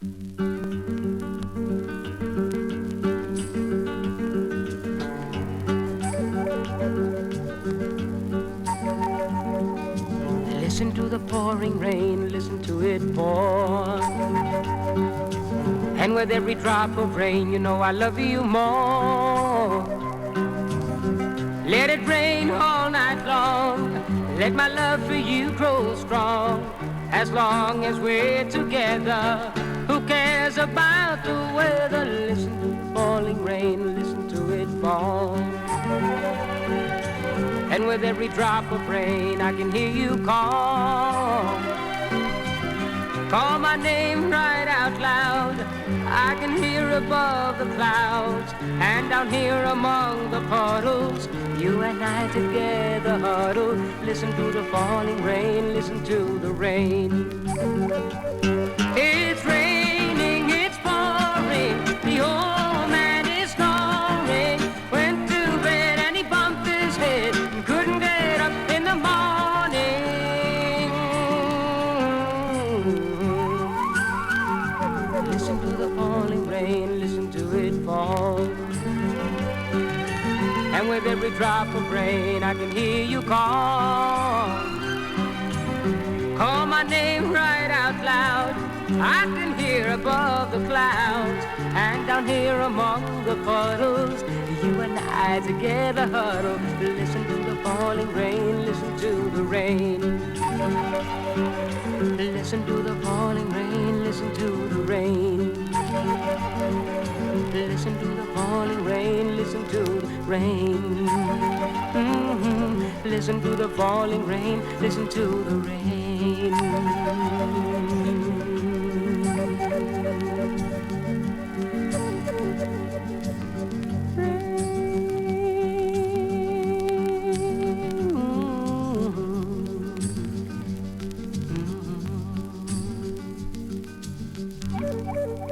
Listen to the pouring rain, listen to it pour. And with every drop of rain, you know I love you more. Let it rain all night long, let my love for you grow strong. As long as we're together, who cares about the weather? Listen to the falling rain, listen to it fall. And with every drop of rain, I can hear you call. Call my name right out loud. I can hear above the clouds, and down here among the puddles, you and I together huddle. Listen to the falling rain, listen to the rain. It's raining, it's pouring, the old man is snoring. Went to bed and he bumped his head and couldn't get up in the morning. Listen to the falling rain, listen to it fall. And with every drop of rain, I can hear you call. Call my name right out loud. I can hear above the clouds, and down here among the puddles, you and I together huddle. Listen to the falling rain, listen to the rain. Listen to the falling rain, listen to the rain. Listen to the falling rain, listen to the rain. Listen to the falling rain, listen to the rain. Rain.